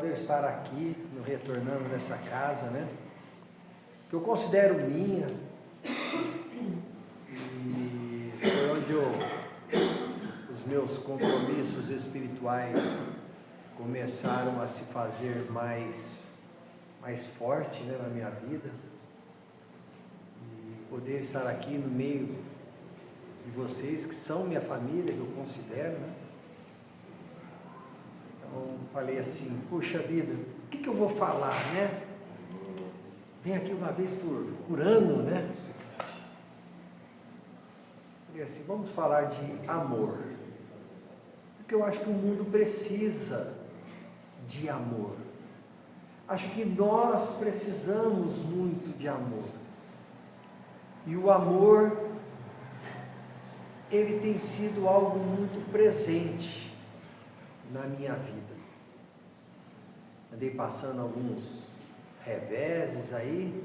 de eu estar aqui, retornando nessa casa, né? Que eu considero minha, e foi onde os meus compromissos espirituais começaram a se fazer mais forte, né, na minha vida, e poder estar aqui no meio de vocês, que são minha família, que eu considero, né? Então, falei assim, puxa vida, o que eu vou falar, né? Vem aqui uma vez por ano, né? Falei assim, vamos falar de amor, porque eu acho que o mundo precisa de amor. Acho que nós precisamos muito de amor. E o amor, ele tem sido algo muito presente na minha vida. Andei passando alguns reveses aí,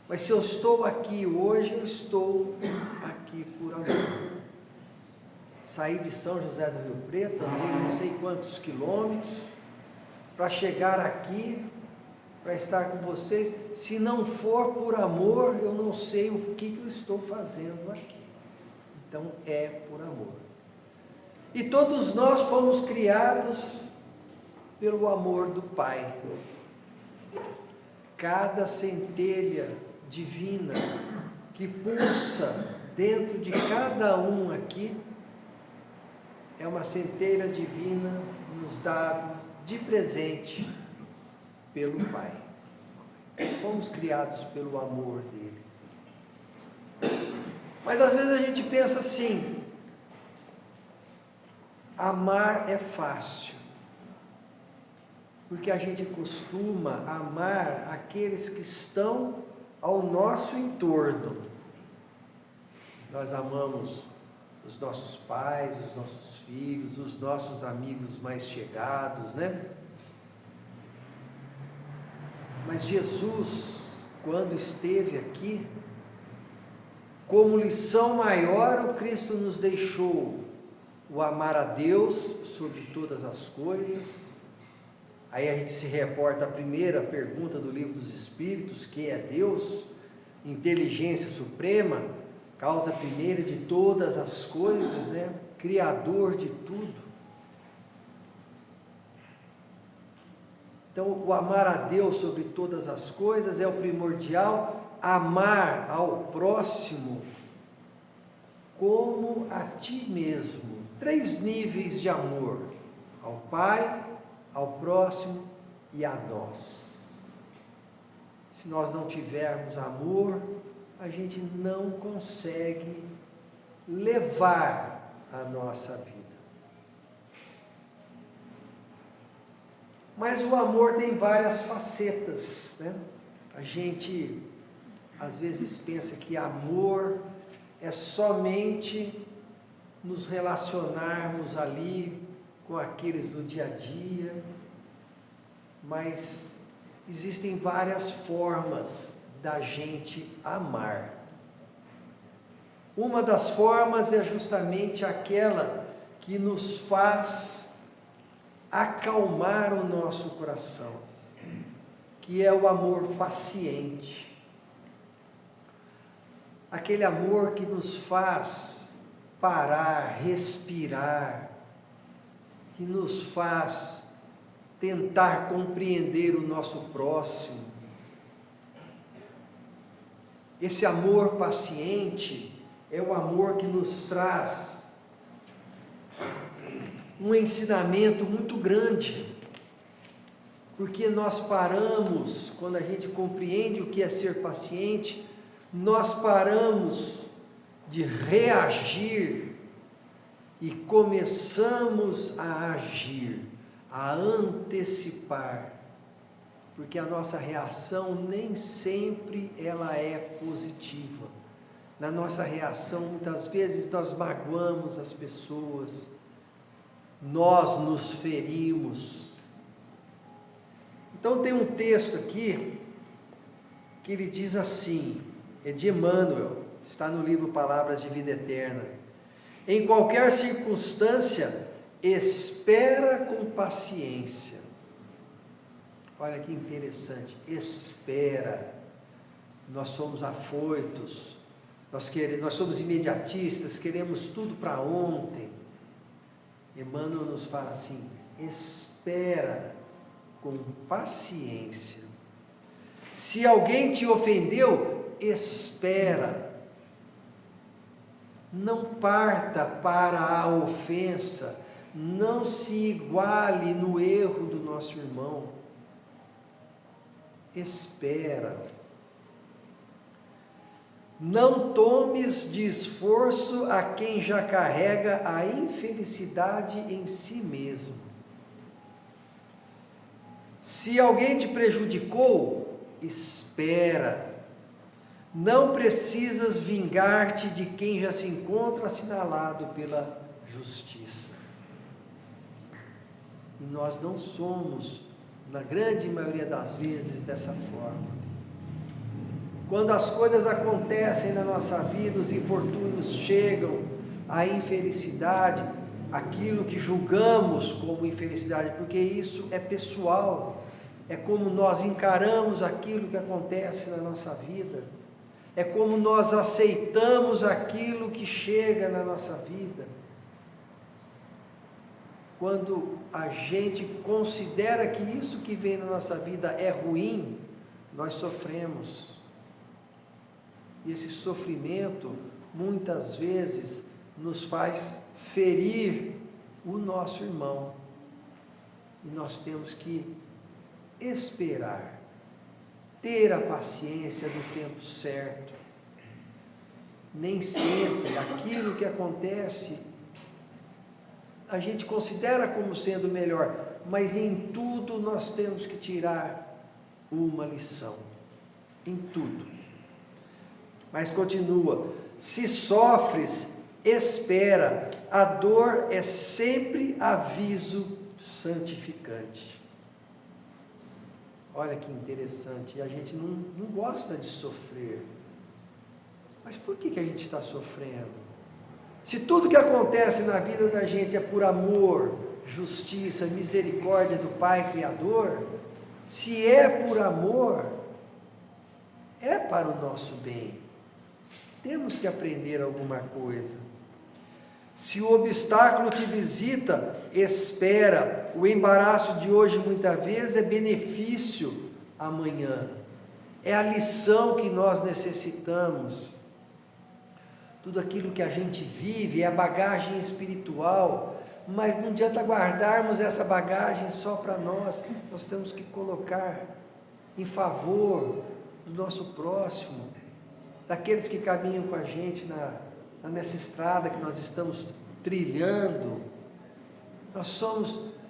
mas se eu estou aqui hoje, eu estou aqui por amor. Saí de São José do Rio Preto, andei não sei quantos quilômetros, para chegar aqui, para estar com vocês. Se não for por amor, eu não sei o que eu estou fazendo aqui. Então é por amor. E todos nós fomos criados pelo amor do Pai. Cada centelha divina que pulsa dentro de cada um aqui é uma centelha divina nos dado de presente pelo Pai. Fomos criados pelo amor dele. Mas às vezes a gente pensa assim, amar é fácil, porque a gente costuma amar aqueles que estão ao nosso entorno. Nós amamos os nossos pais, os nossos filhos, os nossos amigos mais chegados, né? Mas Jesus, quando esteve aqui, como lição maior, o Cristo nos deixou o amar a Deus sobre todas as coisas. Aí a gente se reporta à primeira pergunta do Livro dos Espíritos, que é Deus, inteligência suprema, causa primeira de todas as coisas, né? Criador de tudo. Então, o amar a Deus sobre todas as coisas é o primordial. Amar ao próximo como a ti mesmo. 3 níveis de amor: ao Pai, ao próximo e a nós. Se nós não tivermos amor, a gente não consegue levar a nossa vida. Mas o amor tem várias facetas, né? A gente às vezes pensa que amor é somente nos relacionarmos ali com aqueles do dia a dia, mas existem várias formas da gente amar. Uma das formas é justamente aquela que nos faz acalmar o nosso coração, que é o amor paciente. Aquele amor que nos faz parar, respirar, que nos faz tentar compreender o nosso próximo. Esse amor paciente é o amor que nos traz um ensinamento muito grande, porque nós paramos, quando a gente compreende o que é ser paciente, nós paramos de reagir e começamos a agir, a antecipar, porque a nossa reação nem sempre ela é positiva. Na nossa reação, muitas vezes nós magoamos as pessoas, nós nos ferimos. Então tem um texto aqui que ele diz assim, é de Emmanuel, está no livro Palavras de Vida Eterna: em qualquer circunstância, espera com paciência, Olha que interessante, espera. Nós somos afoitos, nós somos imediatistas, queremos tudo para ontem. Emmanuel nos fala assim: espera com paciência. Se alguém te ofendeu, espera. Não parta para a ofensa, não se iguale no erro do nosso irmão. Espera. Não tomes de esforço a quem já carrega a infelicidade em si mesmo. Se alguém te prejudicou, espera. Não precisas vingar-te de quem já se encontra assinalado pela justiça. E nós não somos, na grande maioria das vezes, dessa forma. Quando as coisas acontecem na nossa vida, os infortúnios chegam, a infelicidade, aquilo que julgamos como infelicidade, porque isso é pessoal, é como nós encaramos aquilo que acontece na nossa vida, é como nós aceitamos aquilo que chega na nossa vida. Quando a gente considera que isso que vem na nossa vida é ruim, nós sofremos. E esse sofrimento, muitas vezes, nos faz ferir o nosso irmão. E nós temos que esperar, ter a paciência do tempo certo. Nem sempre aquilo que acontece, a gente considera como sendo melhor, mas em tudo nós temos que tirar uma lição. Em tudo. Mas continua: se sofres, espera, a dor é sempre aviso santificante. Olha que interessante, a gente não gosta de sofrer, mas por que a gente está sofrendo? Se tudo que acontece na vida da gente é por amor, justiça, misericórdia do Pai Criador, se é por amor, é para o nosso bem. Temos que aprender alguma coisa. Se o obstáculo te visita, espera. O embaraço de hoje muitas vezes é benefício amanhã. É a lição que nós necessitamos. Tudo aquilo que a gente vive é a bagagem espiritual, mas não adianta guardarmos essa bagagem só para nós. Nós temos que colocar em favor do nosso próximo, daqueles que caminham com a gente nessa estrada que nós estamos trilhando.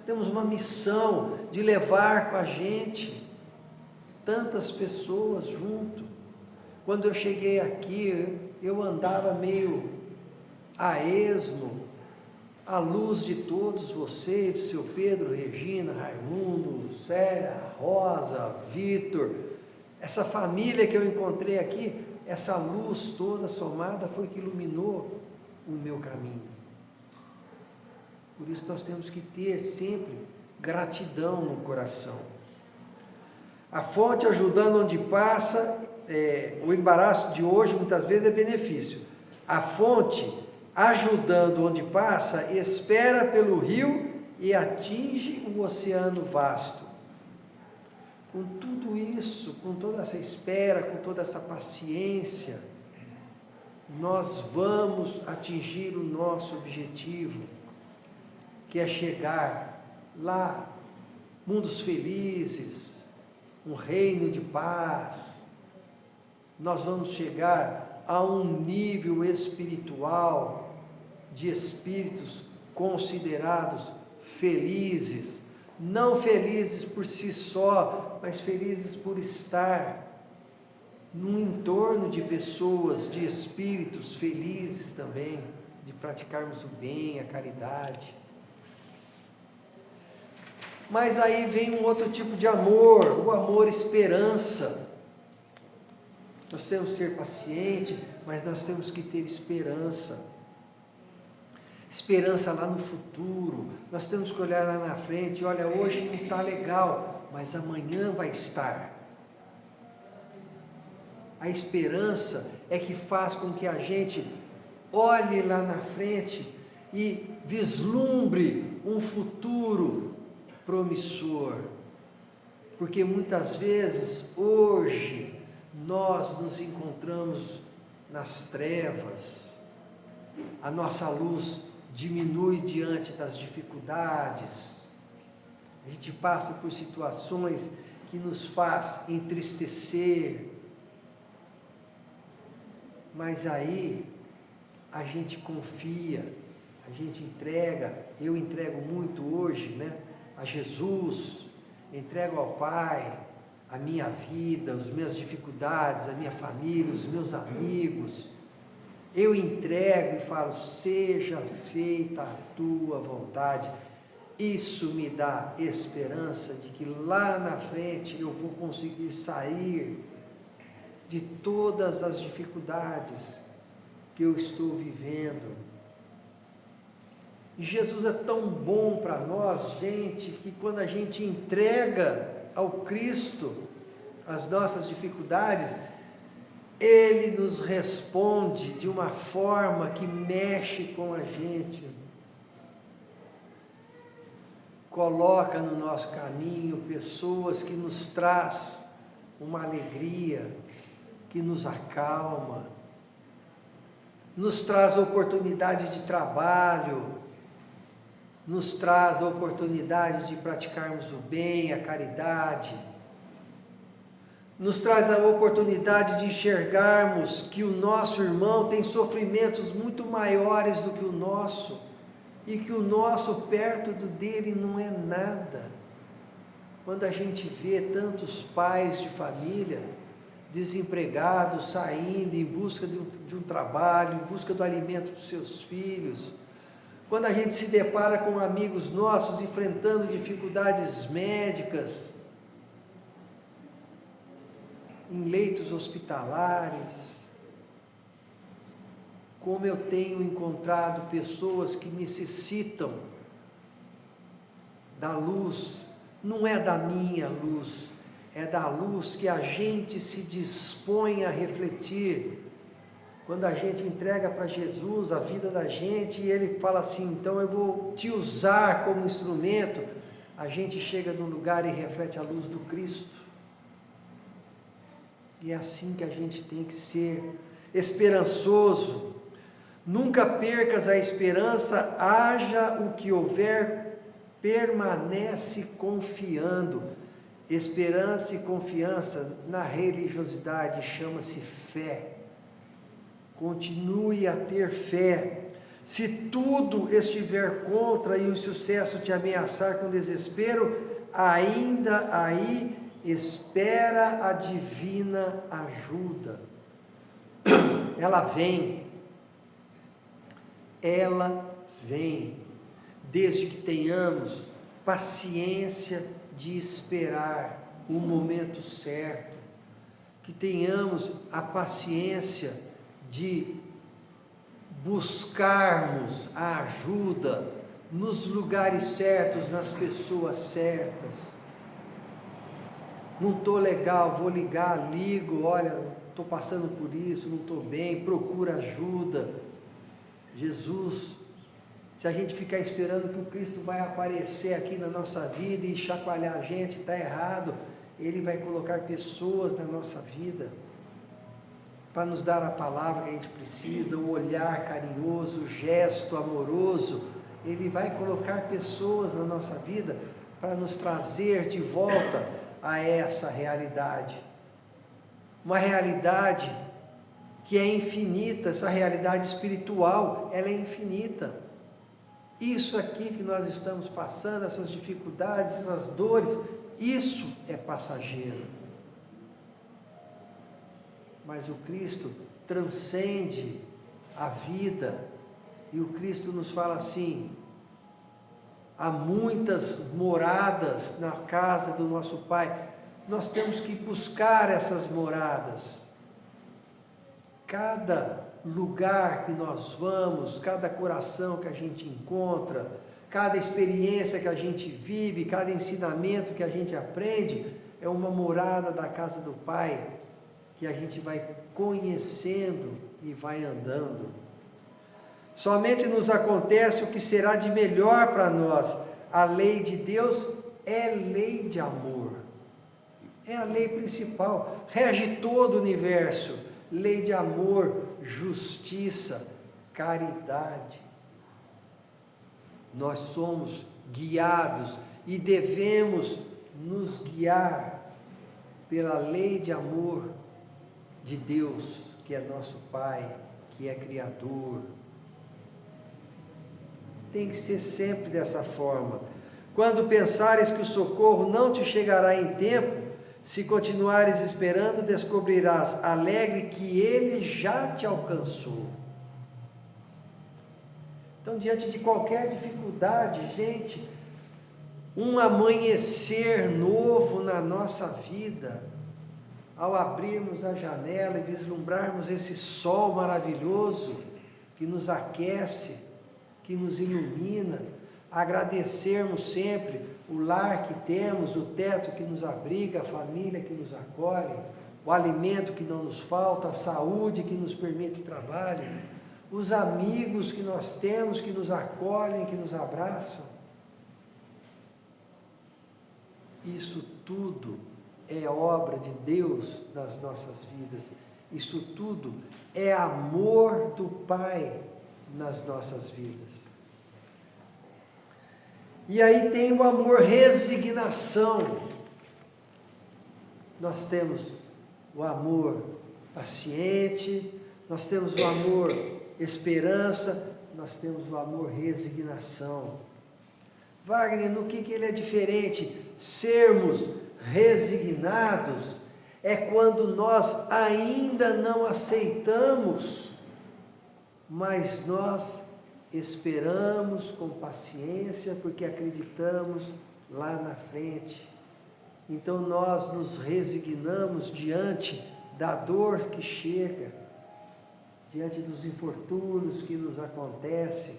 Temos uma missão de levar com a gente tantas pessoas junto. Quando eu cheguei aqui, eu andava meio a esmo, à luz de todos vocês, seu Pedro, Regina, Raimundo, Célia, Rosa, Vitor, essa família que eu encontrei aqui. Essa luz toda somada foi que iluminou o meu caminho. Por isso nós temos que ter sempre gratidão no coração. A fonte ajudando onde passa, o embaraço de hoje muitas vezes é benefício. A fonte ajudando onde passa, espera pelo rio e atinge o oceano vasto. Com tudo isso, com toda essa espera, com toda essa paciência, nós vamos atingir o nosso objetivo, que é chegar lá, mundos felizes, um reino de paz. Nós vamos chegar a um nível espiritual de espíritos considerados felizes, não felizes por si só, mas felizes por estar num entorno de pessoas, de espíritos felizes também, de praticarmos o bem, a caridade. Mas aí vem um outro tipo de amor, o amor esperança. Nós temos que ser pacientes, mas nós temos que ter esperança. Esperança lá no futuro. Nós temos que olhar lá na frente. Olha, hoje não está legal, mas amanhã vai estar. A esperança é que faz com que a gente olhe lá na frente e vislumbre um futuro promissor. Porque muitas vezes, hoje, nós nos encontramos nas trevas, a nossa luz diminui diante das dificuldades, a gente passa por situações que nos faz entristecer, mas aí a gente confia, a gente entrega, eu entrego muito hoje, né, a Jesus, entrego ao Pai a minha vida, as minhas dificuldades, a minha família, os meus amigos. Eu entrego e falo: seja feita a tua vontade. Isso me dá esperança de que lá na frente eu vou conseguir sair de todas as dificuldades que eu estou vivendo. E Jesus é tão bom para nós, gente, que quando a gente entrega ao Cristo as nossas dificuldades, Ele nos responde de uma forma que mexe com a gente, coloca no nosso caminho pessoas que nos traz uma alegria, que nos acalma, nos traz oportunidade de trabalho, nos traz a oportunidade de praticarmos o bem, a caridade, nos traz a oportunidade de enxergarmos que o nosso irmão tem sofrimentos muito maiores do que o nosso, e que o nosso perto do dele não é nada. Quando a gente vê tantos pais de família desempregados, saindo em busca de um trabalho, em busca do alimento para os seus filhos, quando a gente se depara com amigos nossos enfrentando dificuldades médicas, em leitos hospitalares, como eu tenho encontrado pessoas que necessitam da luz, não é da minha luz, é da luz que a gente se dispõe a refletir. Quando a gente entrega para Jesus a vida da gente, e Ele fala assim: então eu vou te usar como instrumento, a gente chega num lugar e reflete a luz do Cristo. E é assim que a gente tem que ser, esperançoso. Nunca percas a esperança, haja o que houver, permanece confiando. Esperança e confiança na religiosidade chama-se fé. Continue a ter fé. Se tudo estiver contra e o sucesso te ameaçar com desespero, ainda aí espera a divina ajuda. Ela vem, desde que tenhamos paciência de esperar o momento certo, que tenhamos a paciência de buscarmos a ajuda nos lugares certos, nas pessoas certas. Não estou legal, vou ligar, ligo, olha, estou passando por isso, não estou bem, procura ajuda. Jesus, se a gente ficar esperando que o Cristo vai aparecer aqui na nossa vida e chacoalhar a gente, está errado. Ele vai colocar pessoas na nossa vida para nos dar a palavra que a gente precisa, o olhar carinhoso, o gesto amoroso. Ele vai colocar pessoas na nossa vida para nos trazer de volta a essa realidade, uma realidade que é infinita. Essa realidade espiritual, ela é infinita. Isso aqui que nós estamos passando, essas dificuldades, essas dores, isso é passageiro. Mas o Cristo transcende a vida, e o Cristo nos fala assim: há muitas moradas na casa do nosso Pai. Nós temos que buscar essas moradas. Cada lugar que nós vamos, cada coração que a gente encontra, cada experiência que a gente vive, cada ensinamento que a gente aprende, é uma morada da casa do Pai, que a gente vai conhecendo e vai andando. Somente nos acontece o que será de melhor para nós. A lei de Deus é lei de amor. É a lei principal, rege todo o universo. Lei de amor, justiça, caridade. Nós somos guiados e devemos nos guiar pela lei de amor de Deus, que é nosso Pai, que é Criador. Tem que ser sempre dessa forma. Quando pensares que o socorro não te chegará em tempo, se continuares esperando, descobrirás alegre que ele já te alcançou. Então, diante de qualquer dificuldade, gente, um amanhecer novo na nossa vida, ao abrirmos a janela e vislumbrarmos esse sol maravilhoso que nos aquece, que nos ilumina, agradecermos sempre o lar que temos, o teto que nos abriga, a família que nos acolhe, o alimento que não nos falta, a saúde que nos permite trabalho, os amigos que nós temos, que nos acolhem, que nos abraçam. Isso tudo é obra de Deus nas nossas vidas. Isso tudo é amor do Pai nas nossas vidas. E aí tem o amor resignação. Nós temos o amor paciente, nós temos o amor esperança, nós temos o amor resignação. Wagner, no que ele é diferente? Sermos resignados é quando nós ainda não aceitamos, mas nós esperamos com paciência, porque acreditamos lá na frente. Então nós nos resignamos diante da dor que chega, diante dos infortúnios que nos acontecem.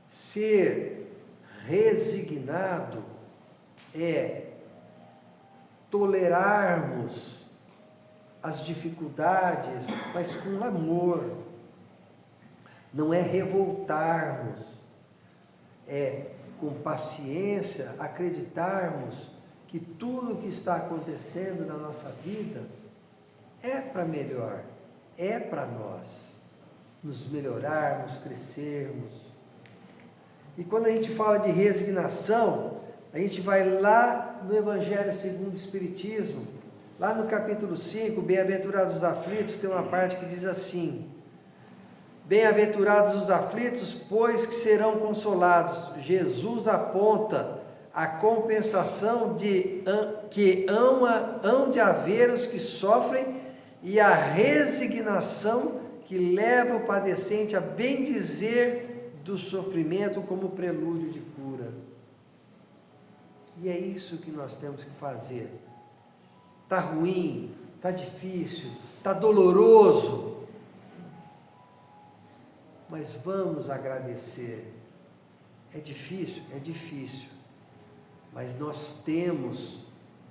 Ser resignado é tolerarmos as dificuldades, mas com amor. Não é revoltarmos, é com paciência acreditarmos que tudo o que está acontecendo na nossa vida é para melhor, é para nós nos melhorarmos, crescermos. E quando a gente fala de resignação, a gente vai lá no Evangelho segundo o Espiritismo, lá no capítulo 5, Bem-aventurados os aflitos, tem uma parte que diz assim: bem-aventurados os aflitos, pois que serão consolados. Jesus aponta a compensação que hão de haver os que sofrem e a resignação que leva o padecente a bendizer do sofrimento como prelúdio de cura. E é isso que nós temos que fazer. Está ruim, está difícil, está doloroso, mas vamos agradecer. É difícil, mas nós temos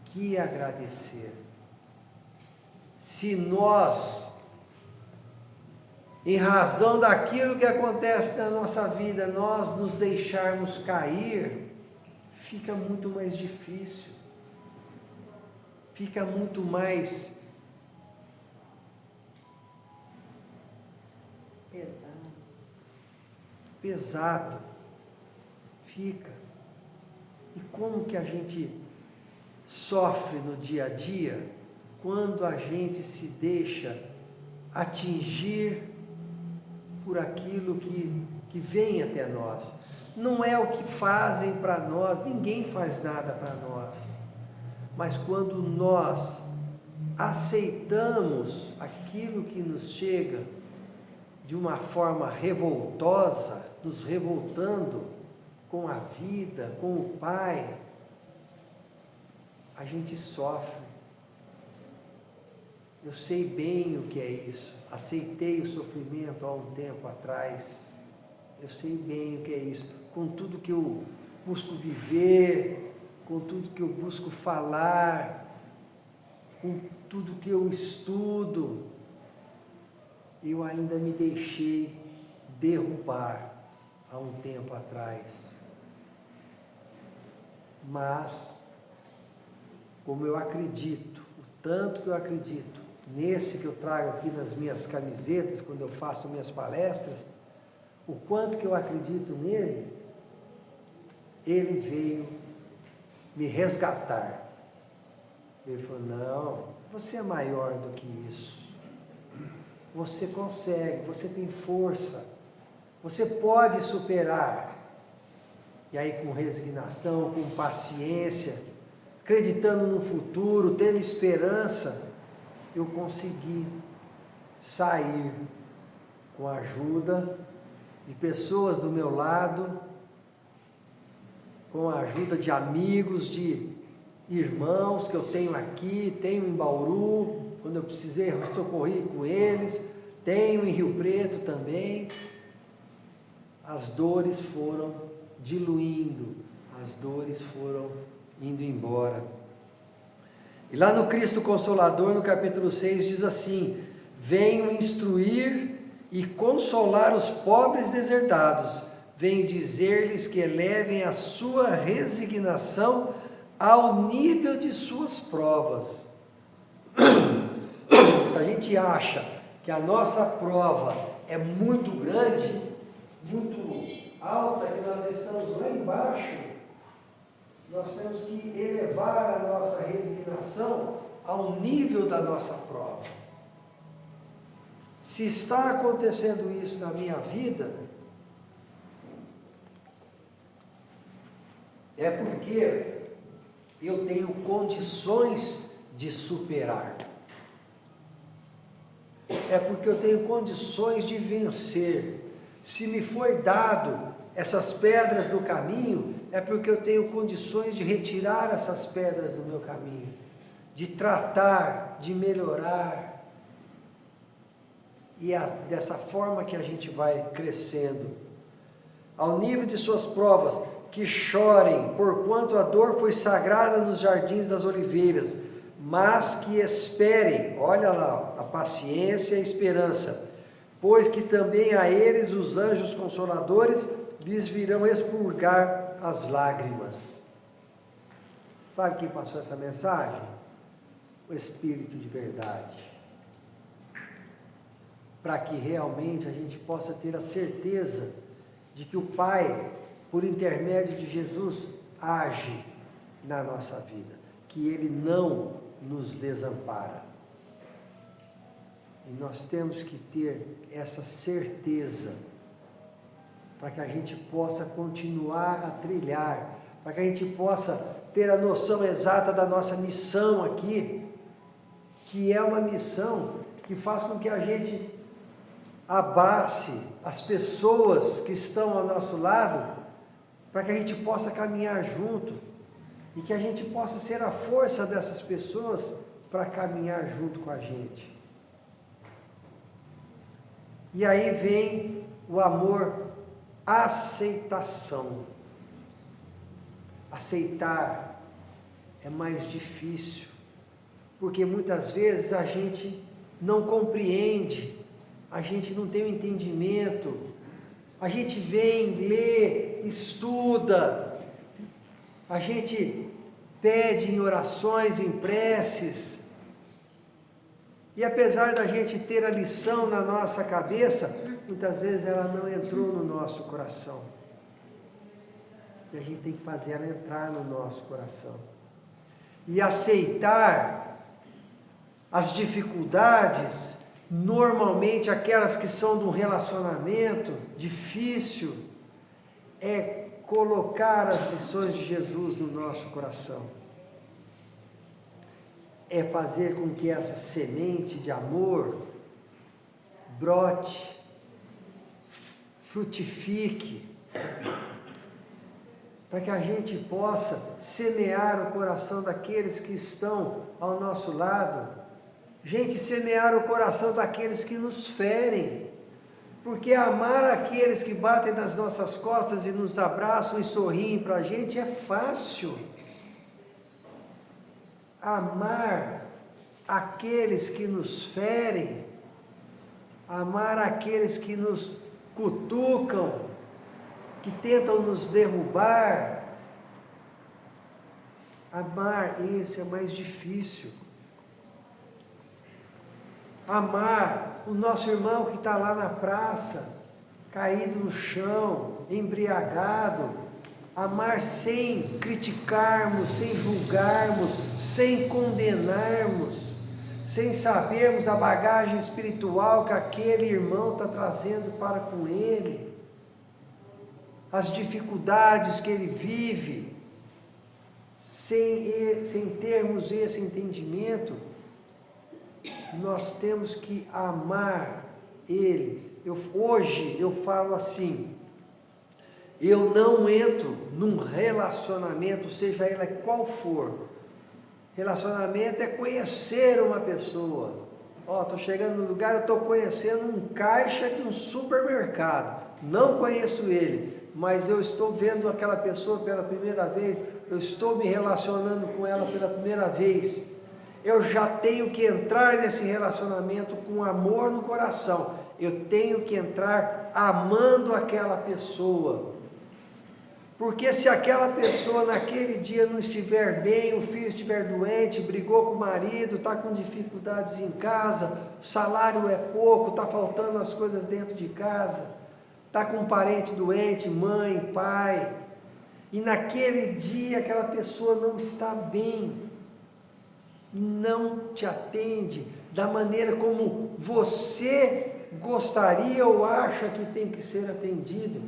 que agradecer. Se nós, em razão daquilo que acontece na nossa vida, nós nos deixarmos cair, fica muito mais difícil, fica muito mais pesado, fica. E como que a gente sofre no dia a dia quando a gente se deixa atingir por aquilo que vem até nós? Não é o que fazem para nós, ninguém faz nada para nós, mas quando nós aceitamos aquilo que nos chega de uma forma revoltosa, nos revoltando com a vida, com o Pai, a gente sofre. Eu sei bem o que é isso, aceitei o sofrimento há um tempo atrás, Eu sei bem o que é isso. Com tudo que eu busco viver, com tudo que eu busco falar, com tudo que eu estudo, eu ainda me deixei derrubar há um tempo atrás. Mas, como eu acredito, o tanto que eu acredito nesse que eu trago aqui nas minhas camisetas, quando eu faço minhas palestras, o quanto que eu acredito nele, ele veio me resgatar. Ele falou: não, você é maior do que isso. Você consegue, você tem força, você pode superar. E aí, com resignação, com paciência, acreditando no futuro, tendo esperança, eu consegui sair com a ajuda de pessoas do meu lado, com a ajuda de amigos, de irmãos que eu tenho aqui, tenho em Bauru, quando eu precisei, eu socorri com eles, tenho em Rio Preto também. As dores foram diluindo, as dores foram indo embora. E lá no Cristo Consolador, no capítulo 6, diz assim: venho instruir e consolar os pobres deserdados, venho dizer-lhes que elevem a sua resignação ao nível de suas provas. Se a gente acha que a nossa prova é muito grande, muito alta, que nós estamos lá embaixo, nós temos que elevar a nossa resignação ao nível da nossa prova. Se está acontecendo isso na minha vida, é porque eu tenho condições de superar. É porque eu tenho condições de vencer. Se me foi dado essas pedras do caminho, é porque eu tenho condições de retirar essas pedras do meu caminho, de tratar, de melhorar. E dessa forma que a gente vai crescendo. Ao nível de suas provas, que chorem, porquanto a dor foi sagrada nos jardins das oliveiras, mas que esperem, olha lá, a paciência e a esperança, pois que também a eles os anjos consoladores lhes virão expurgar as lágrimas. Sabe quem passou essa mensagem? O Espírito de verdade. Para que realmente a gente possa ter a certeza de que o Pai, por intermédio de Jesus, age na nossa vida, que Ele não nos desampara. E nós temos que ter essa certeza, para que a gente possa continuar a trilhar, para que a gente possa ter a noção exata da nossa missão aqui, que é uma missão que faz com que a gente abrace as pessoas que estão ao nosso lado, para que a gente possa caminhar junto, e que a gente possa ser a força dessas pessoas para caminhar junto com a gente. E aí vem o amor, aceitação. Aceitar é mais difícil, porque muitas vezes a gente não compreende, a gente não tem o entendimento, a gente vem, lê, estuda, a gente pede em orações, em preces, e apesar da gente ter a lição na nossa cabeça, muitas vezes ela não entrou no nosso coração. E a gente tem que fazer ela entrar no nosso coração. E aceitar as dificuldades, normalmente aquelas que são de um relacionamento difícil, é colocar as lições de Jesus no nosso coração. É fazer com que essa semente de amor brote, frutifique, para que a gente possa semear o coração daqueles que estão ao nosso lado. Gente, semear o coração daqueles que nos ferem, Porque amar aqueles que batem nas nossas costas e nos abraçam e sorriem para a gente é fácil. Amar aqueles que nos ferem, amar aqueles que nos cutucam, que tentam nos derrubar, amar esse é mais difícil. Amar o nosso irmão que está lá na praça, caído no chão, embriagado, amar sem criticarmos, sem julgarmos, sem condenarmos, sem sabermos a bagagem espiritual que aquele irmão está trazendo para com ele, as dificuldades que ele vive, sem termos esse entendimento, nós temos que amar ele. Hoje eu falo assim, eu não entro num relacionamento, seja ele qual for. Relacionamento é conhecer uma pessoa. Estou chegando no lugar, eu estou conhecendo um caixa de um supermercado. Não conheço ele, mas eu estou vendo aquela pessoa pela primeira vez, eu estou me relacionando com ela pela primeira vez. Eu já tenho que entrar nesse relacionamento com amor no coração. Eu tenho que entrar amando aquela pessoa. Porque se aquela pessoa naquele dia não estiver bem, o filho estiver doente, brigou com o marido, está com dificuldades em casa, o salário é pouco, está faltando as coisas dentro de casa, está com um parente doente, mãe, pai, e naquele dia aquela pessoa não está bem, e não te atende da maneira como você gostaria ou acha que tem que ser atendido,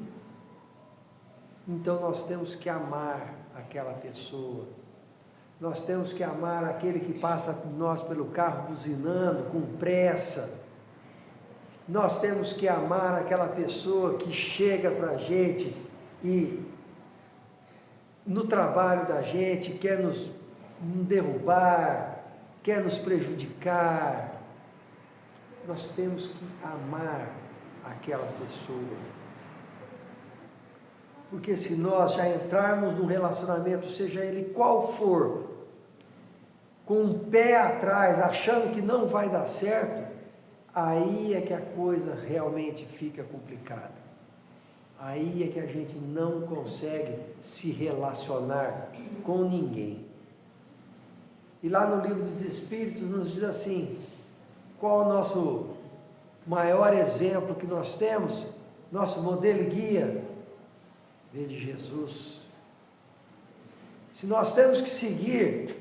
então nós temos que amar aquela pessoa, nós temos que amar aquele que passa por nós pelo carro buzinando, com pressa, nós temos que amar aquela pessoa que chega para a gente e no trabalho da gente quer nos derrubar, quer nos prejudicar. Nós temos que amar aquela pessoa, porque se nós já entrarmos num relacionamento, seja ele qual for, com um pé atrás, achando que não vai dar certo, aí é que a coisa realmente fica complicada. Aí é que a gente não consegue se relacionar com ninguém. E lá no livro dos Espíritos nos diz assim, qual o nosso maior exemplo que nós temos, nosso modelo e guia? Vede Jesus. Se nós temos que seguir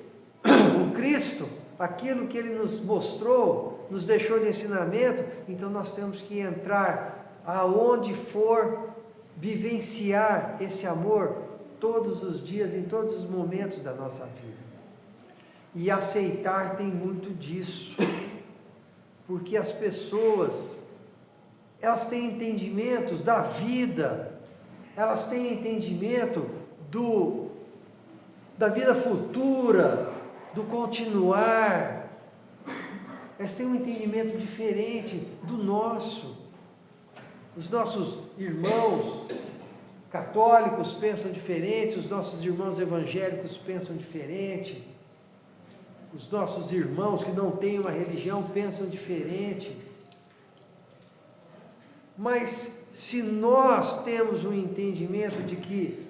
o Cristo, aquilo que Ele nos mostrou, nos deixou de ensinamento, então nós temos que entrar aonde for, vivenciar esse amor todos os dias, em todos os momentos da nossa vida. E aceitar tem muito disso, porque as pessoas, elas têm entendimentos da vida, elas têm entendimento da vida futura, do continuar, elas têm um entendimento diferente do nosso. Os nossos irmãos católicos pensam diferente, os nossos irmãos evangélicos pensam diferente, os nossos irmãos que não têm uma religião pensam diferente. Mas se nós temos um entendimento de que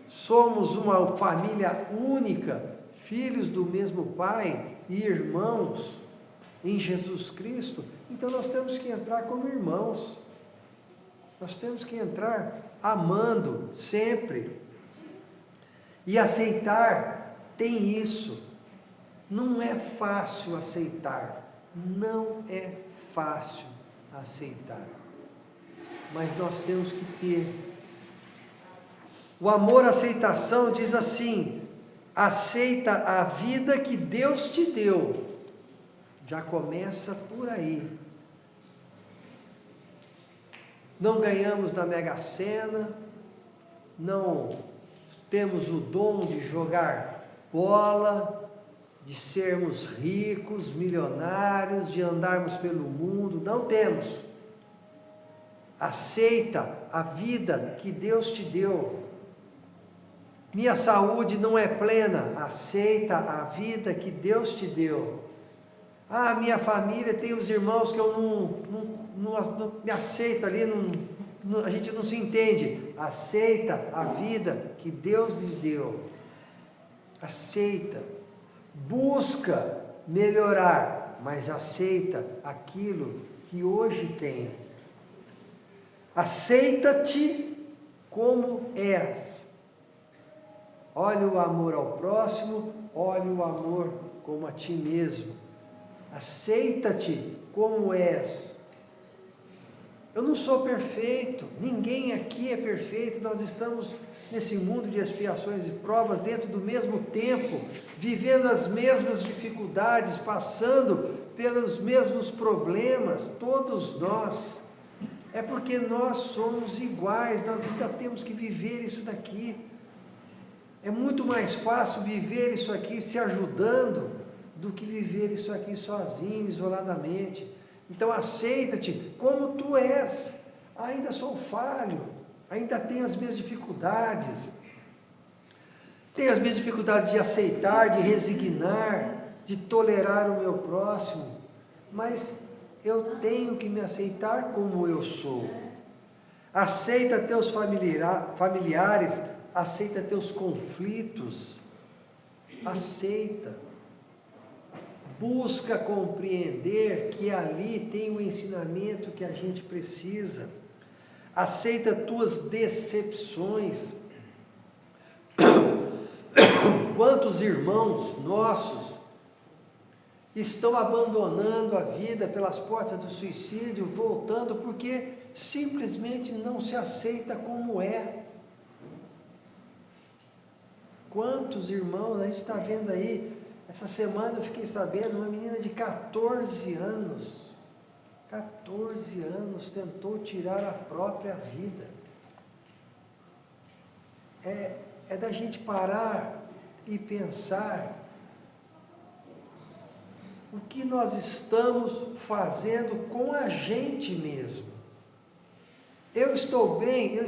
somos uma família única, filhos do mesmo Pai e irmãos em Jesus Cristo, então nós temos que entrar como irmãos, nós temos que entrar amando sempre, e aceitar tem isso, não é fácil aceitar, não é fácil aceitar, mas nós temos que ter. O amor à aceitação diz assim: aceita a vida que Deus te deu. Já começa por aí. Não ganhamos na Mega Sena, não temos o dom de jogar bola, de sermos ricos, milionários, de andarmos pelo mundo, não temos. aceita a vida que Deus te deu. Minha saúde não é plena, aceita a vida que Deus te deu. Ah, minha família tem os irmãos que eu não me aceito ali, a gente não se entende. Aceita a vida que Deus lhe deu. Aceita. Busca melhorar, mas aceita aquilo que hoje tem. Aceita-te como és. Olha o amor ao próximo, olha o amor como a ti mesmo. Aceita-te como és. Eu não sou perfeito, ninguém aqui é perfeito, nós estamos nesse mundo de expiações e provas, dentro do mesmo tempo, vivendo as mesmas dificuldades, passando pelos mesmos problemas, todos nós. É porque nós somos iguais, nós ainda temos que viver isso daqui. É muito mais fácil viver isso aqui se ajudando do que viver isso aqui sozinho, isoladamente. Então aceita-te como tu és. Ainda sou falho, ainda tenho as minhas dificuldades. Tenho as minhas dificuldades de aceitar, de resignar, de tolerar o meu próximo. Mas eu tenho que me aceitar como eu sou. Aceita teus familiares, aceita teus conflitos. Aceita. Busca compreender que ali tem o ensinamento que a gente precisa. Aceita tuas decepções. Quantos irmãos nossos estão abandonando a vida pelas portas do suicídio, voltando porque simplesmente não se aceita como é. Quantos irmãos, a gente está vendo aí, essa semana eu fiquei sabendo, uma menina de 14 anos tentou tirar a própria vida. É da gente parar e pensar o que nós estamos fazendo com a gente mesmo. Eu estou bem,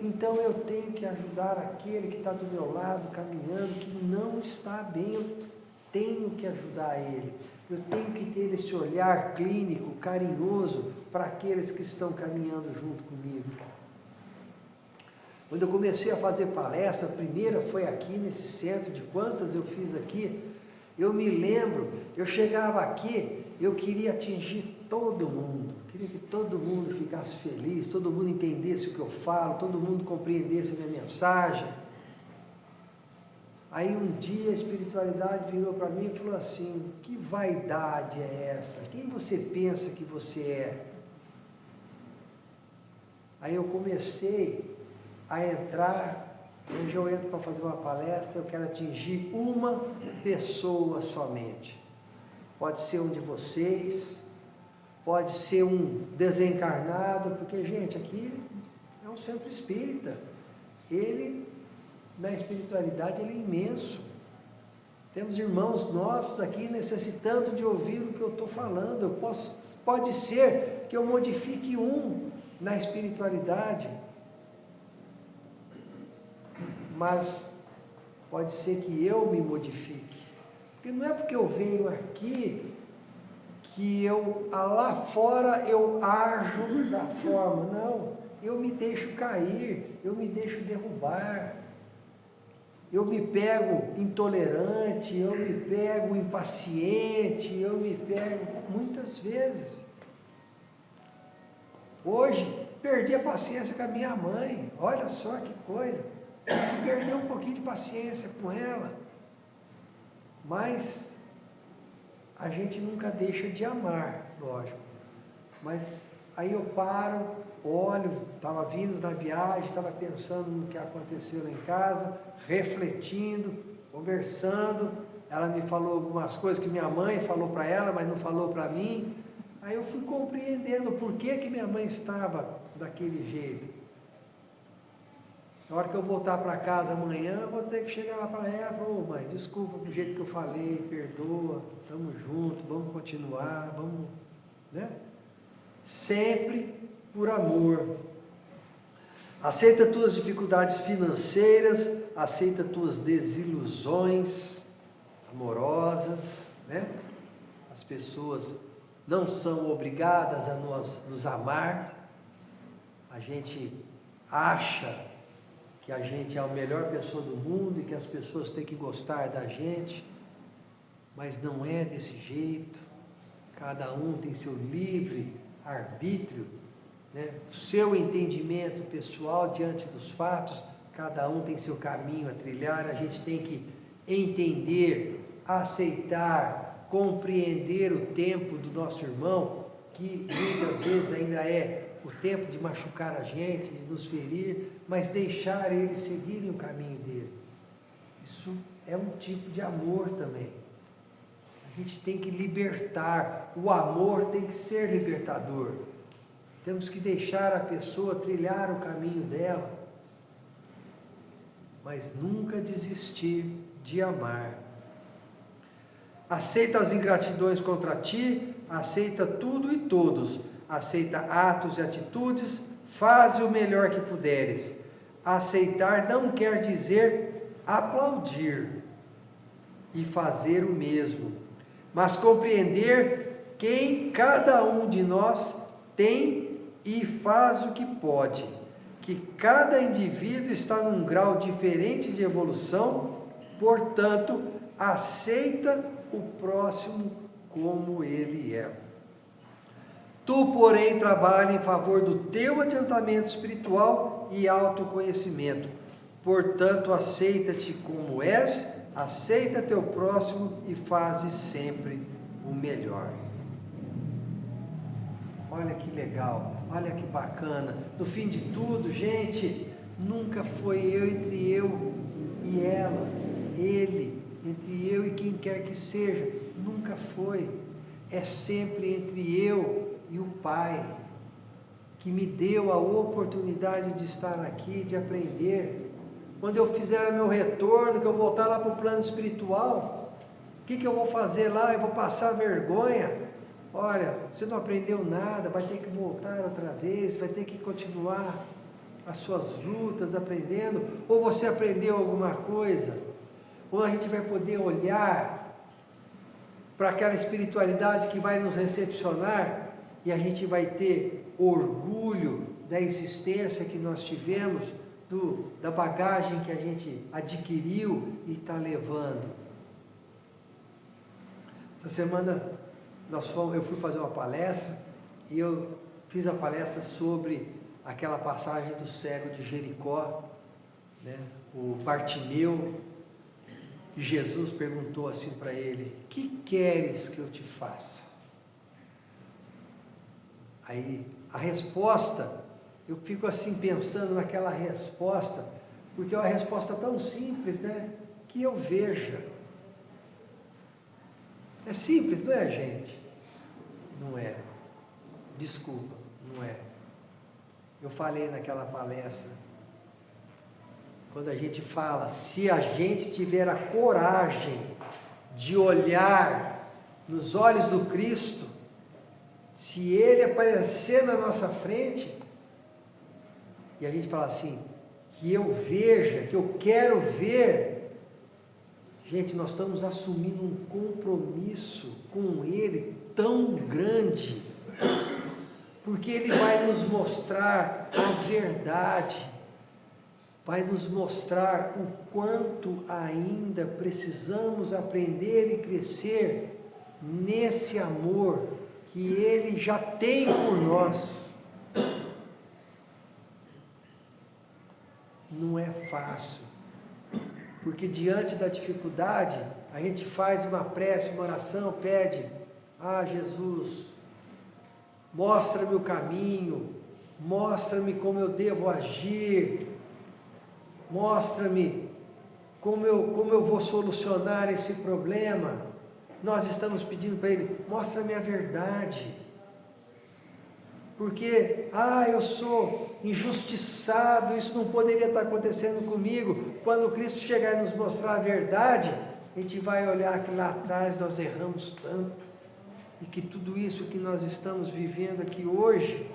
então eu tenho que ajudar aquele que está do meu lado, caminhando, que não está bem, eu tenho que ajudar ele. Eu tenho que ter esse olhar clínico, carinhoso, para aqueles que estão caminhando junto comigo. Quando eu comecei a fazer palestra, a primeira foi aqui nesse centro, de quantas eu fiz aqui, eu me lembro, eu chegava aqui, eu queria atingir todo mundo, queria que todo mundo ficasse feliz, todo mundo entendesse o que eu falo, todo mundo compreendesse a minha mensagem. Aí um dia a espiritualidade virou para mim e falou assim: que vaidade é essa? Quem você pensa que você é? Aí eu comecei a entrar, hoje eu entro para fazer uma palestra, eu quero atingir uma pessoa somente. Pode ser um de vocês, pode ser um desencarnado, porque, gente, aqui é um centro espírita. Ele, na espiritualidade, ele é imenso. Temos irmãos nossos aqui necessitando de ouvir o que eu estou falando. Pode ser que eu modifique um na espiritualidade, mas pode ser que eu me modifique. Porque não é porque eu venho aqui que lá fora eu ajo da forma, não, eu me deixo cair, eu me deixo derrubar, eu me pego intolerante, eu me pego impaciente, eu me pego muitas vezes. Hoje, perdi a paciência com a minha mãe, olha só que coisa, perdi um pouquinho de paciência com ela, mas a gente nunca deixa de amar, lógico, mas aí eu paro, olho, estava vindo da viagem, estava pensando no que aconteceu lá em casa, refletindo, conversando, ela me falou algumas coisas que minha mãe falou para ela, mas não falou para mim, aí eu fui compreendendo por que minha mãe estava daquele jeito. Na hora que eu voltar para casa amanhã, eu vou ter que chegar lá para ela e falar: ô mãe, desculpa do jeito que eu falei, perdoa, estamos juntos, vamos continuar, vamos, né? Sempre por amor. Aceita tuas dificuldades financeiras, aceita tuas desilusões amorosas, né? As pessoas não são obrigadas a nos amar. A gente acha que a gente é a melhor pessoa do mundo e que as pessoas têm que gostar da gente, mas não é desse jeito. Cada um tem seu livre arbítrio, né? Seu entendimento pessoal diante dos fatos, cada um tem seu caminho a trilhar. A gente tem que entender, aceitar, compreender o tempo do nosso irmão, que muitas vezes ainda é o tempo de machucar a gente, de nos ferir, mas deixar eles seguirem o caminho dele. Isso é um tipo de amor também. A gente tem que libertar, o amor tem que ser libertador. Temos que deixar a pessoa trilhar o caminho dela, mas nunca desistir de amar. Aceita as ingratidões contra ti, aceita tudo e todos, aceita atos e atitudes, faze o melhor que puderes. Aceitar não quer dizer aplaudir e fazer o mesmo, mas compreender quem cada um de nós tem e faz o que pode, que cada indivíduo está num grau diferente de evolução, portanto, aceita o próximo como ele é. Tu, porém, trabalha em favor do teu adiantamento espiritual e autoconhecimento. Portanto, aceita-te como és, aceita teu próximo e faze sempre o melhor. Olha que legal, olha que bacana. No fim de tudo, gente, nunca foi entre eu e ela, ele, entre eu e quem quer que seja, nunca foi. É sempre entre eu e o Pai, que me deu a oportunidade de estar aqui, de aprender. Quando eu fizer o meu retorno, que eu voltar lá para o plano espiritual, o que eu vou fazer lá? Eu vou passar vergonha? Olha, você não aprendeu nada, vai ter que voltar outra vez, vai ter que continuar as suas lutas aprendendo, ou você aprendeu alguma coisa, ou a gente vai poder olhar para aquela espiritualidade que vai nos recepcionar, e a gente vai ter orgulho da existência que nós tivemos, da bagagem que a gente adquiriu e está levando. Essa semana eu fui fazer uma palestra e eu fiz a palestra sobre aquela passagem do cego de Jericó, né? O Bartimeu, e Jesus perguntou assim para ele: que queres que eu te faça? Aí a resposta, eu fico assim pensando naquela resposta, porque é uma resposta tão simples, né? Que eu veja. É simples, não é, gente? Não é. Desculpa, não é. Eu falei naquela palestra, quando a gente fala, se a gente tiver a coragem de olhar nos olhos do Cristo, se Ele aparecer na nossa frente, e a gente fala assim, que eu veja, que eu quero ver, gente, nós estamos assumindo um compromisso com Ele tão grande, porque Ele vai nos mostrar a verdade, vai nos mostrar o quanto ainda precisamos aprender e crescer nesse amor que Ele já tem por nós. Não é fácil, porque diante da dificuldade, a gente faz uma prece, uma oração, pede: ah, Jesus, mostra-me o caminho, mostra-me como eu devo agir, mostra-me como eu vou solucionar esse problema. Nós estamos pedindo para Ele: mostra-me a verdade, porque, eu sou injustiçado, isso não poderia estar acontecendo comigo. Quando Cristo chegar e nos mostrar a verdade, a gente vai olhar que lá atrás nós erramos tanto, e que tudo isso que nós estamos vivendo aqui hoje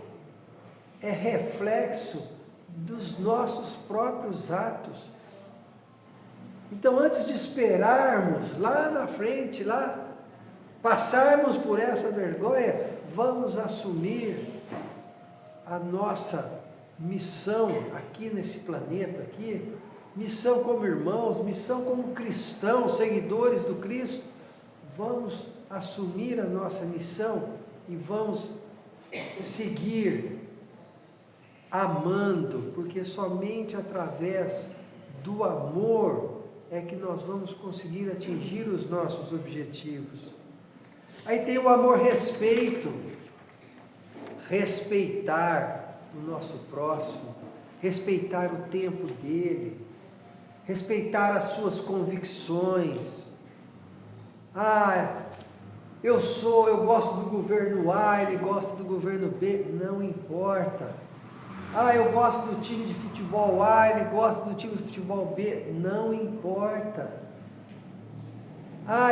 é reflexo dos nossos próprios atos. Então, antes de esperarmos lá na frente, lá, passarmos por essa vergonha, vamos assumir a nossa missão aqui nesse planeta, aqui, missão como irmãos, missão como cristãos, seguidores do Cristo. Vamos assumir a nossa missão e vamos seguir amando, porque somente através do amor é que nós vamos conseguir atingir os nossos objetivos. Aí tem o amor-respeito, respeitar o nosso próximo, respeitar o tempo dele, respeitar as suas convicções. Eu gosto do governo A, ele gosta do governo B, não importa. Eu gosto do time de futebol A, ele gosta do time de futebol B, não importa.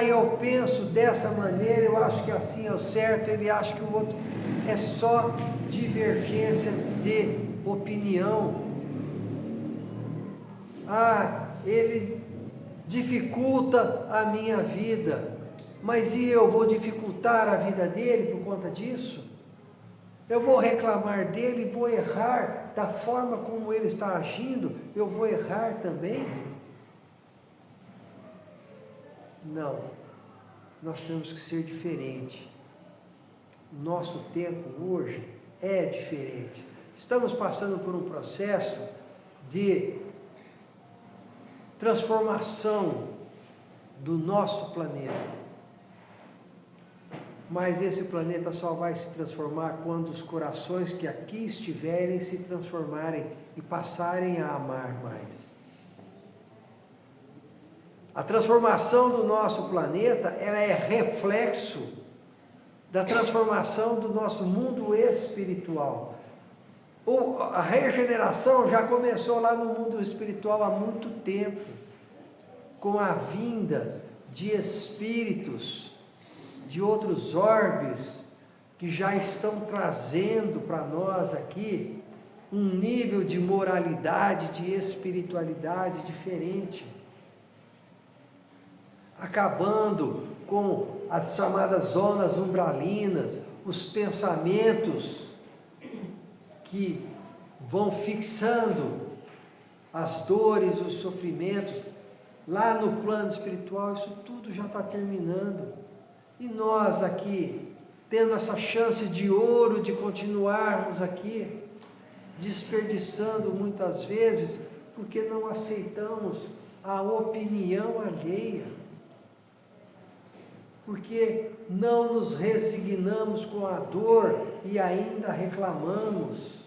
Eu penso dessa maneira, eu acho que assim é o certo, ele acha que o outro. É só divergência de opinião. Ele dificulta a minha vida, mas e eu vou dificultar a vida dele por conta disso? Eu vou reclamar dele, vou errar da forma como ele está agindo, eu vou errar também? Não, nós temos que ser diferente. O nosso tempo hoje é diferente. Estamos passando por um processo de transformação do nosso planeta. Mas esse planeta só vai se transformar quando os corações que aqui estiverem se transformarem e passarem a amar mais. A transformação do nosso planeta, ela é reflexo da transformação do nosso mundo espiritual. A regeneração já começou lá no mundo espiritual há muito tempo, com a vinda de espíritos de outros orbes que já estão trazendo para nós aqui um nível de moralidade, de espiritualidade diferente, acabando com as chamadas zonas umbralinas, os pensamentos que vão fixando as dores, os sofrimentos. Lá no plano espiritual, isso tudo já está terminando. E nós aqui, tendo essa chance de ouro de continuarmos aqui, desperdiçando muitas vezes, porque não aceitamos a opinião alheia, porque não nos resignamos com a dor e ainda reclamamos,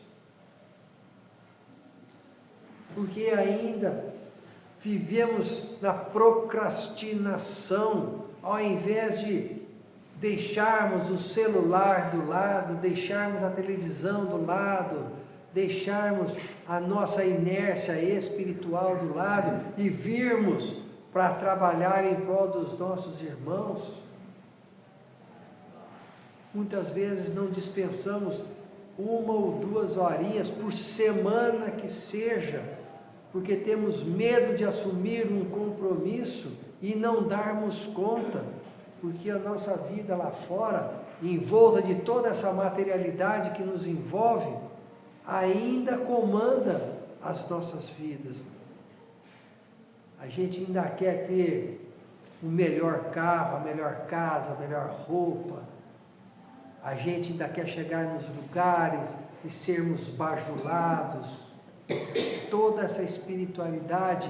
porque ainda vivemos na procrastinação, ao invés de deixarmos o celular do lado, deixarmos a televisão do lado, deixarmos a nossa inércia espiritual do lado e virmos para trabalhar em prol dos nossos irmãos. Muitas vezes não dispensamos 1 ou 2 horinhas por semana que seja, porque temos medo de assumir um compromisso e não darmos conta, porque a nossa vida lá fora, envolta de toda essa materialidade que nos envolve, ainda comanda as nossas vidas. A gente ainda quer ter o melhor carro, a melhor casa, a melhor roupa. A gente ainda quer chegar nos lugares e sermos bajulados. Toda essa espiritualidade,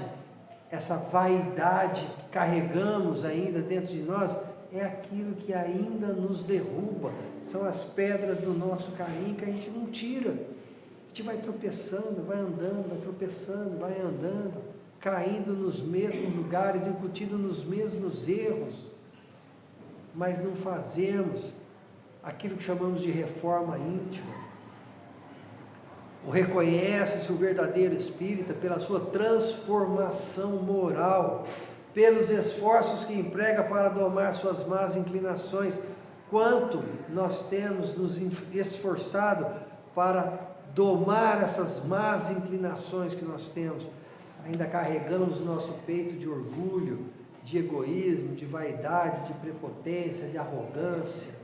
essa vaidade que carregamos ainda dentro de nós, é aquilo que ainda nos derruba. São as pedras do nosso caminho que a gente não tira. A gente vai tropeçando, vai andando, vai tropeçando, vai andando, caindo nos mesmos lugares, incutindo nos mesmos erros, mas não fazemos aquilo que chamamos de reforma íntima. Reconhece-se o verdadeiro espírita pela sua transformação moral, pelos esforços que emprega para domar suas más inclinações. Quanto nós temos nos esforçado para domar essas más inclinações que nós temos. Ainda carregamos o nosso peito de orgulho, de egoísmo, de vaidade, de prepotência, de arrogância.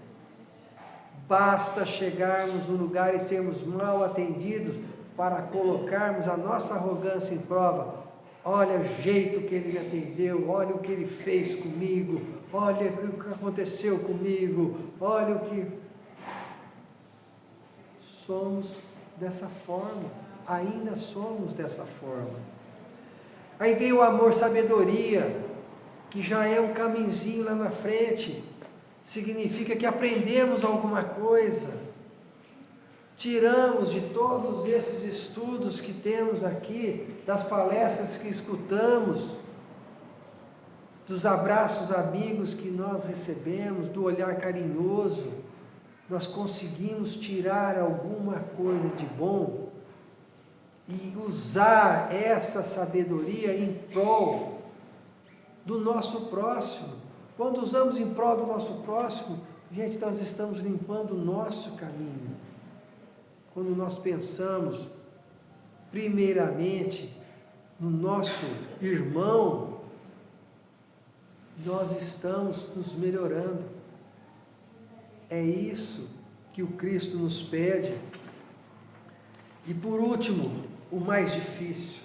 Basta chegarmos no lugar e sermos mal atendidos para colocarmos a nossa arrogância em prova. Olha o jeito que ele me atendeu, olha o que ele fez comigo, olha o que aconteceu comigo, olha o que... Somos dessa forma, ainda somos dessa forma. Aí vem o amor sabedoria, que já é um caminhozinho lá na frente, significa que aprendemos alguma coisa, tiramos de todos esses estudos que temos aqui, das palestras que escutamos, dos abraços amigos que nós recebemos, do olhar carinhoso, nós conseguimos tirar alguma coisa de bom e usar essa sabedoria em prol do nosso próximo. Quando usamos em prol do nosso próximo, gente, nós estamos limpando o nosso caminho. Quando nós pensamos, primeiramente, no nosso irmão, nós estamos nos melhorando. É isso que o Cristo nos pede. E por último, o mais difícil,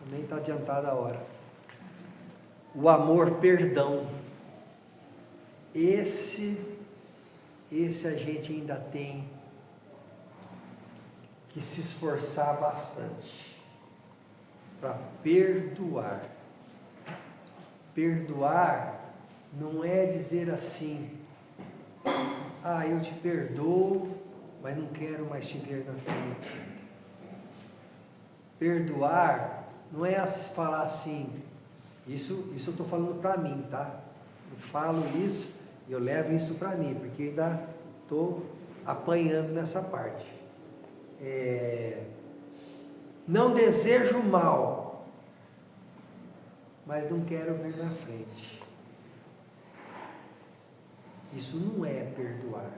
também está adiantada a hora, o amor perdão. Esse a gente ainda tem que se esforçar bastante para perdoar. Perdoar não é dizer assim: ah, eu te perdoo, mas não quero mais te ver na frente. Perdoar não é falar assim, isso eu estou falando para mim, tá? Eu falo isso e eu levo isso para mim, porque ainda estou apanhando nessa parte. Não desejo mal, mas não quero ver na frente. Isso não é perdoar.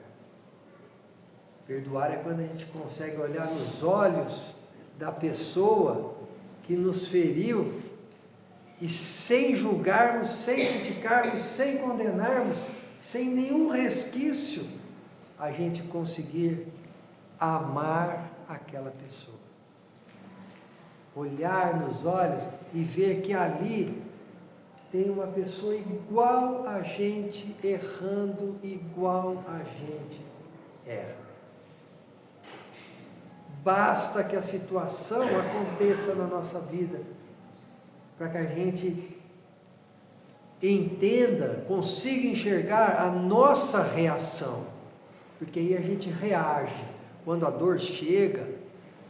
Perdoar é quando a gente consegue olhar nos olhos da pessoa que nos feriu e sem julgarmos, sem criticarmos, sem condenarmos, sem nenhum resquício, a gente conseguir amar aquela pessoa. Olhar nos olhos e ver que ali tem uma pessoa igual a gente, errando igual a gente erra. Basta que a situação aconteça na nossa vida, para que a gente entenda, consiga enxergar a nossa reação, porque aí a gente reage. Quando a dor chega,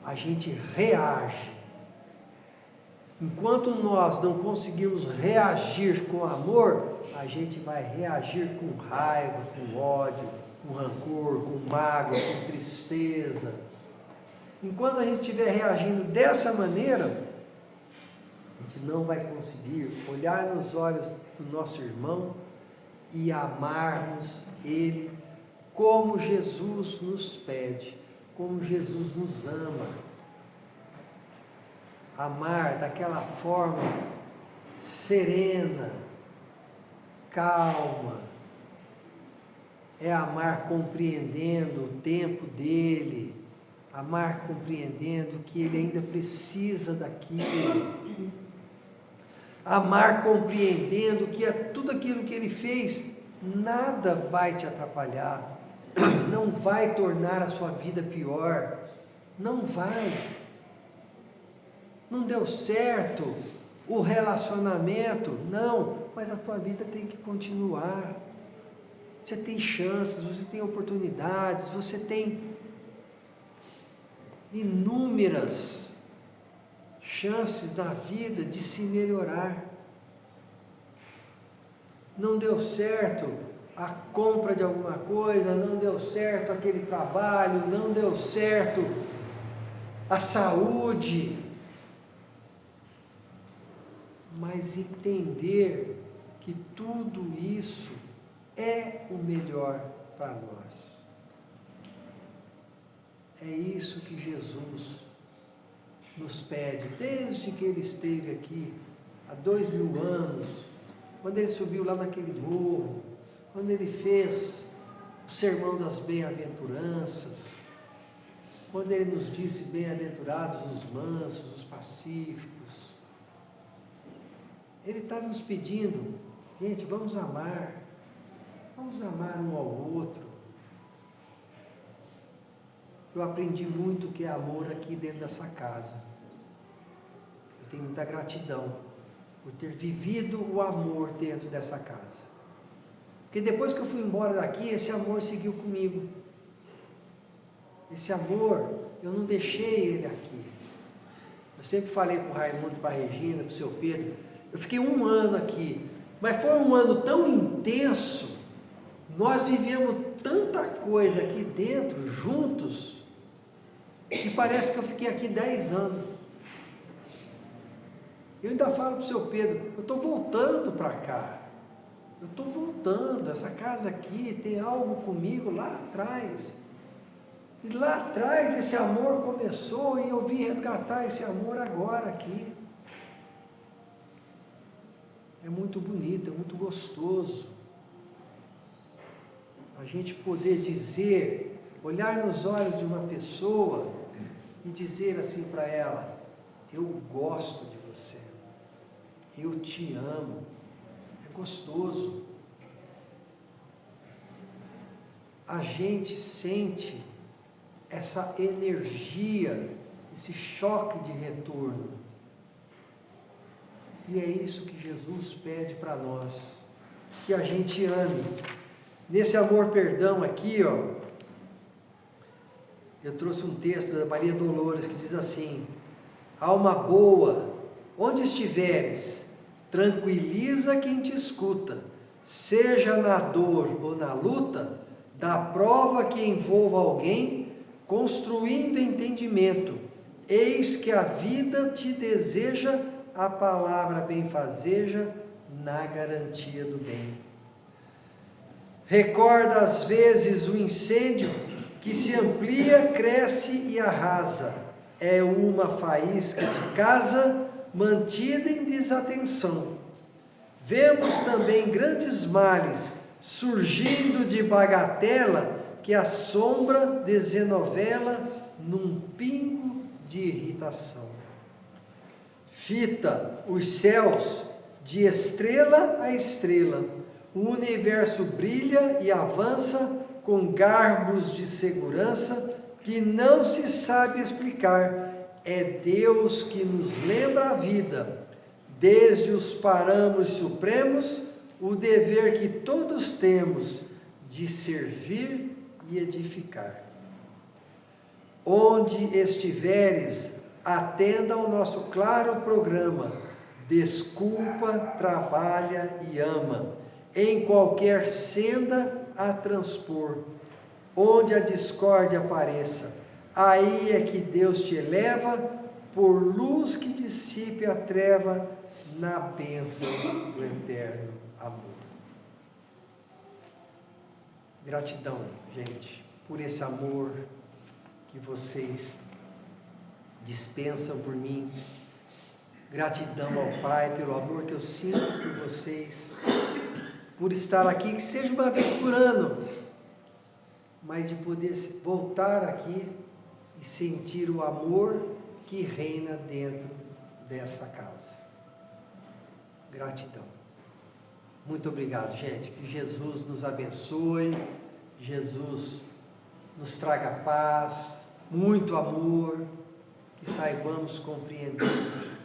a gente reage. Enquanto nós não conseguirmos reagir com amor, a gente vai reagir com raiva, com ódio, com rancor, com mágoa, com tristeza. Enquanto a gente estiver reagindo dessa maneira, a gente não vai conseguir olhar nos olhos do nosso irmão e amarmos ele como Jesus nos pede, como Jesus nos ama. Amar daquela forma serena, calma, é amar compreendendo o tempo dele, amar compreendendo que ele ainda precisa daquilo, amar compreendendo que tudo aquilo que ele fez, nada vai te atrapalhar, não vai tornar a sua vida pior, não vai. Não deu certo o relacionamento, não, mas a tua vida tem que continuar. Você tem chances, você tem oportunidades, você tem inúmeras chances na vida de se melhorar. Não deu certo a compra de alguma coisa, não deu certo aquele trabalho, não deu certo a saúde, mas entender que tudo isso é o melhor para nós. É isso que Jesus nos pede, desde que Ele esteve aqui, há 2000 anos, quando Ele subiu lá naquele morro, quando Ele fez o sermão das bem-aventuranças, quando Ele nos disse: bem-aventurados os mansos, os pacíficos. Ele está nos pedindo: gente, vamos amar um ao outro. Eu aprendi muito o que é amor aqui dentro dessa casa. Eu tenho muita gratidão por ter vivido o amor dentro dessa casa. Porque depois que eu fui embora daqui, esse amor seguiu comigo. Esse amor, eu não deixei ele aqui. Eu sempre falei para o Raimundo, para a Regina, para o seu Pedro, eu fiquei 1 ano aqui, mas foi um ano tão intenso, nós vivemos tanta coisa aqui dentro, juntos, que parece que eu fiquei aqui 10 anos. Eu ainda falo para o seu Pedro, eu estou voltando para cá, eu estou voltando, essa casa aqui tem algo comigo lá atrás. E lá atrás esse amor começou e eu vim resgatar esse amor agora aqui. É muito bonito, é muito gostoso a gente poder dizer, olhar nos olhos de uma pessoa e dizer assim para ela: eu gosto de você, eu te amo. É gostoso. A gente sente essa energia, esse choque de retorno. E é isso que Jesus pede para nós, que a gente ame. Nesse amor perdão aqui, ó, eu trouxe um texto da Maria Dolores que diz assim: alma boa, onde estiveres, tranquiliza quem te escuta, seja na dor ou na luta, da prova que envolva alguém, construindo entendimento, eis que a vida te deseja a palavra benfazeja na garantia do bem. Recorda às vezes o incêndio que se amplia, cresce e arrasa. É uma faísca de casa mantida em desatenção. Vemos também grandes males surgindo de bagatela que a sombra desenovela num pingo de irritação. Fita os céus de estrela a estrela, o universo brilha e avança com garbos de segurança que não se sabe explicar. É Deus que nos lembra a vida, desde os parâmetros supremos, o dever que todos temos de servir e edificar. Onde estiveres, atenda ao nosso claro programa, desculpa, trabalha e ama, em qualquer senda a transpor, onde a discórdia apareça, aí é que Deus te eleva, por luz que dissipe a treva, na bênção do eterno amor. Gratidão, gente, por esse amor que vocês dispensam por mim. Gratidão ao Pai pelo amor que eu sinto por vocês, por estar aqui, que seja uma vez por ano, mas de poder voltar aqui e sentir o amor que reina dentro dessa casa. Gratidão. Muito obrigado, gente. Que Jesus nos abençoe, Jesus nos traga paz, muito amor, que saibamos compreender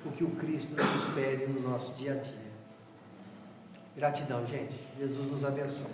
o que o Cristo nos pede no nosso dia a dia. Gratidão, gente. Jesus nos abençoe.